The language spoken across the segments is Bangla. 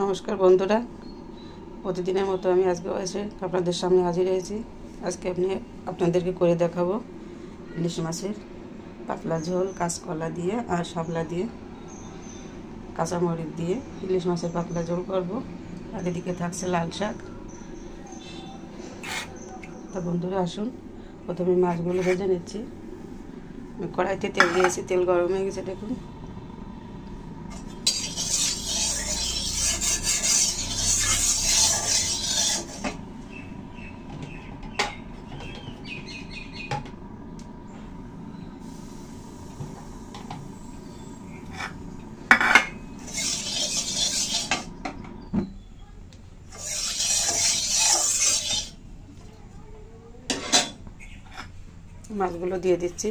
নমস্কার বন্ধুরা, প্রতিদিনের মতো আমি আজকেও এসে আপনাদের সামনে হাজির হয়েছি। আজকে আপনাদেরকে করে দেখাবো ইলিশ মাছের পাতলা ঝোল, কাঁচকলা দিয়ে আর শাপলা দিয়ে, কাঁচামরিচ দিয়ে ইলিশ মাছের পাতলা ঝোল করব। আর এদিকে থাকছে লাল শাক। তা বন্ধুরা আসুন, প্রথমে মাছগুলো ভেজে নিচ্ছি। কড়াইতে তেল দিয়েছি, তেল গরম হয়ে গেছে দেখুন। মাছগুলো দিয়ে দিচ্ছি।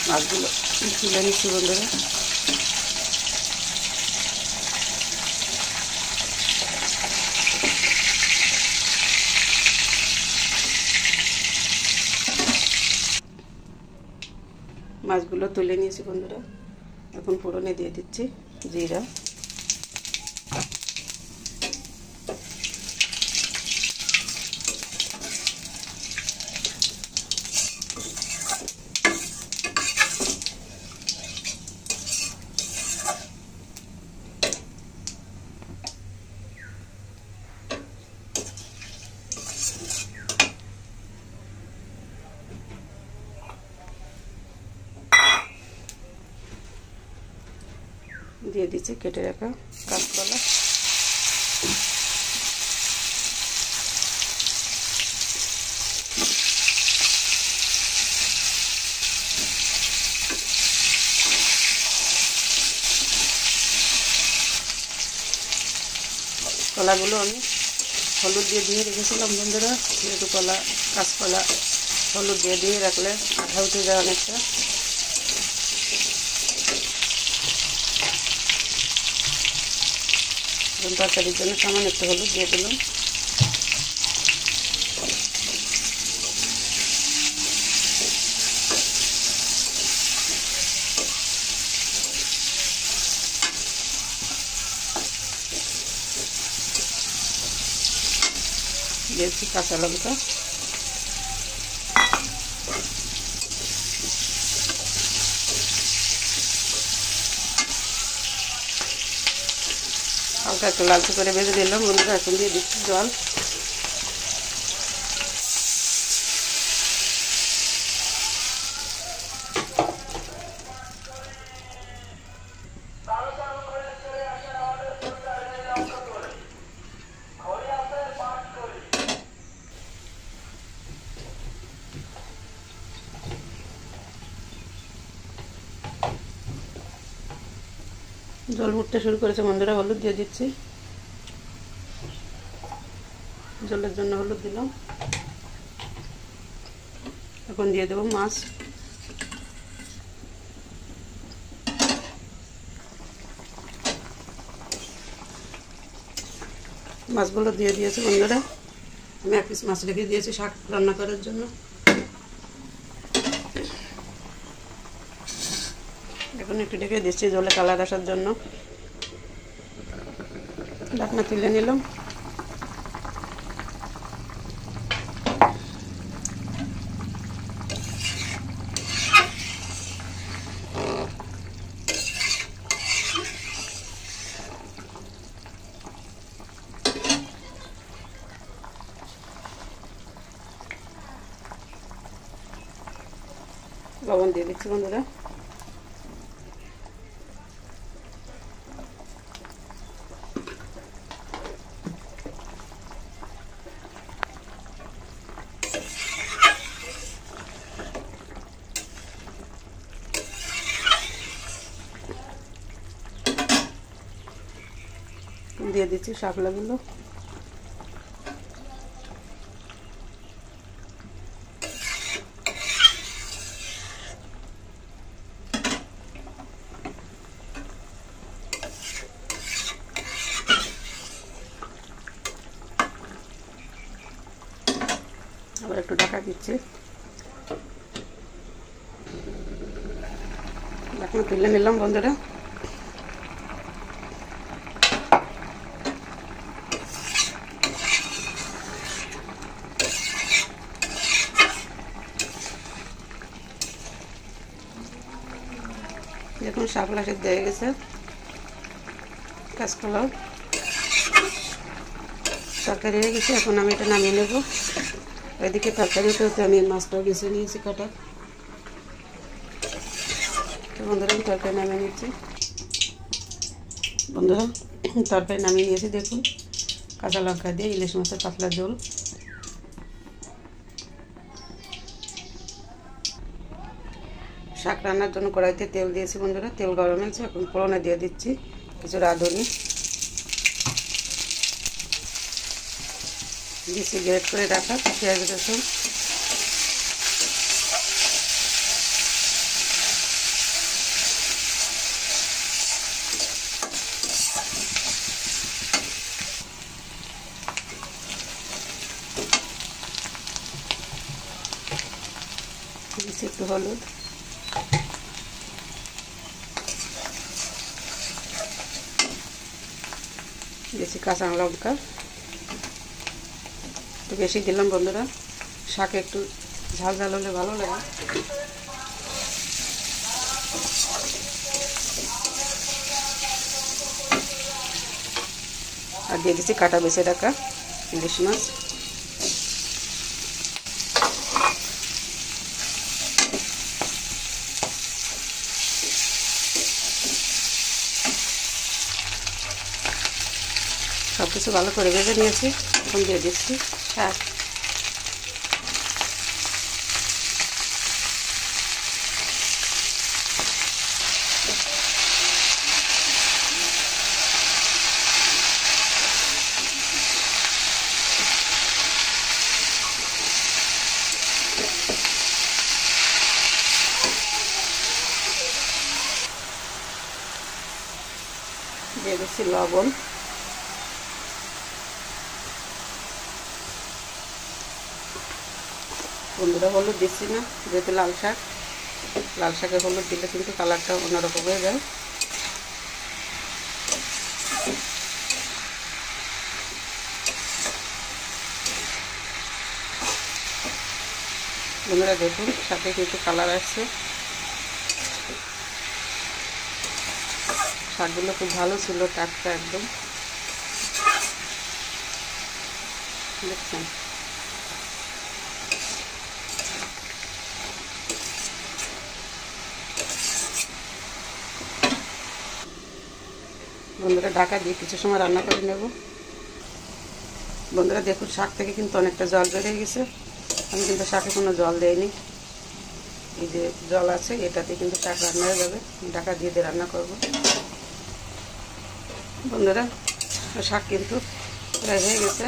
মাছগুলো তুলে নিচ্ছি বন্ধুরা। মাছগুলো তুলে নিয়েছি বন্ধুরা। এখন ফোড়নে দিয়ে দিচ্ছি জিরা, দিয়ে দিচ্ছি কেটে রাখা কাঁচকলা, কলাগুলো আমি হলুদ দিয়ে ধুয়ে রেখেছিলাম বন্ধুরা। যেহেতু কাঁচকলা হলুদ দিয়ে রাখলে আঠা উঠে যায় অনেকটা। তরকারির জন্য সামান্য একটু হলুদ দিয়ে দিলাম। দিয়েছি কাঁচা লঙ্কা, হালকা একটু লালচে করে ভেজে দিলাম বন্ধুরা। এখন দিয়ে দিচ্ছি জল। জল উঠতে শুরু করেছে বন্ধুরা, হলুদ দিয়ে দিচ্ছি। জলের জন্য হলুদ দিলাম। এখন দিয়ে দেবো মাছ। মাছগুলো দিয়ে দিয়েছি বন্ধুরা। আমি এক পিস মাছ রেখে দিয়েছি শাক রান্না করার জন্য। এখন একটু ঢেকে দিচ্ছি জলে কালার আসার জন্য। ঢাকনা তুলে নিলাম। লবণ দিয়ে দিচ্ছি বন্ধুরা। দিয়ে দিচ্ছি শাপলাগুলো। আবার একটু ঢাকা দিচ্ছি। এখন তুলে নিলাম বন্ধুরা। দেখুন শাপলা সেদ্ধ হয়ে গেছে। কাঁচকলাও তরকারি হয়ে গেছে। এখন আমি এটা নামিয়ে নেব। এদিকে তরকারি হতে আমি মাছটাও বেছে নিয়েছি কাটা। তো বন্ধুরা আমি তরকারি নামিয়ে নিচ্ছি। বন্ধুরা তরকারি নামিয়ে নিয়েছি। দেখুন কাঁচা লঙ্কা দিয়ে ইলিশ মাছের পাতলা ঝোল। শাক রান্নার জন্য কড়াইতে তেল দিয়েছি বন্ধুরা। তেল গরম হয়েছে। এখন ফোড়নে দিয়ে দিচ্ছি কিছু রাঁধুনি, দিচ্ছি গ্রেট করে রাখা পেঁয়াজ রসুন, দিচ্ছি একটু হলুদ, দিচ্ছি কাঁচা লঙ্কা। একটু বেশি দিলাম বন্ধুরা। শাকে একটু ঝাল ঝাল হলে ভালো লাগে। আর দিয়ে দিচ্ছি কাটা বেছে রাখা ইলিশ মাছ। সব কিছু ভালো করে ভেজে নিয়েছি। এখন দিয়ে দিচ্ছি শাক। দিয়ে দিচ্ছি লবণ, বন্ধুরা হলুদ দিচ্ছি না, যেহেতু লাল শাকে হলুদ দিলে কিন্তু কালারটা অন্যরকম হয়ে যায়। বন্ধুরা দেখুন শাকে কিন্তু কালার আসছে। শাকগুলো খুব ভালো ছিল, টাটকা একদম। দেখছেন বন্ধুরা, ঢাকা দিয়ে কিছু সময় রান্না করে নেব। বন্ধুরা দেখুন শাক থেকে কিন্তু অনেকটা জল বেরিয়ে গেছে। আমি কিন্তু শাকে কোনো জল দেইনি। এই যে জল আছে এটাতে কিন্তু শাক রান্না হয়ে যাবে। ঢাকা দিয়ে রান্না করব। বন্ধুরা শাক কিন্তু প্রায় হয়ে গেছে।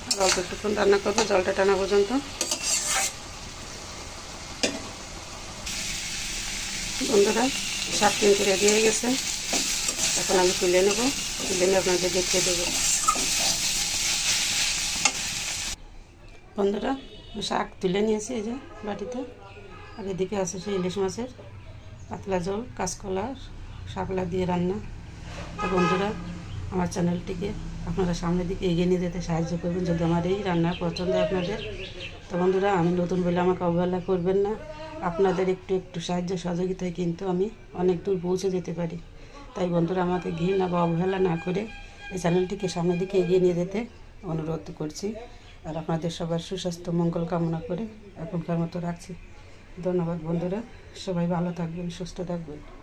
আর অল্প একটুক্ষণ রান্না করবো জলটা টানা পর্যন্ত। বন্ধুরা শাক কিন্তু রেডি হয়ে গেছে। এখন আমি তুলে নেব। তুলে নিয়ে আপনাদের দেখিয়ে দেবো। বন্ধুরা শাক তুলে নিয়েছি এই যে বাটিতে। আর এদিকে আছে সেই ইলিশ মাছের পাতলা ঝোল, কাঁচকলা শাপলা দিয়ে রান্না। তো বন্ধুরা আমার চ্যানেলটিকে আপনারা সামনের দিকে এগিয়ে নিয়ে যেতে সাহায্য করবেন যদি আমার এই রান্না পছন্দ হয় আপনাদের। তো বন্ধুরা আমি নতুন বলে আমাকে অবহেলা করবেন না। আপনাদের একটু একটু সাহায্য সহযোগিতায় কিন্তু আমি অনেক দূর পৌঁছে যেতে পারি। তাই বন্ধুরা আমাকে ঘৃণা বা অবহেলা না করে এই চ্যানেলটিকে সামনের দিকে এগিয়ে নিয়ে যেতে অনুরোধ করছি। আর আপনাদের সবার সুস্বাস্থ্য মঙ্গল কামনা করে এখনকার মতো রাখছি। ধন্যবাদ বন্ধুরা, সবাই ভালো থাকবেন, সুস্থ থাকবেন।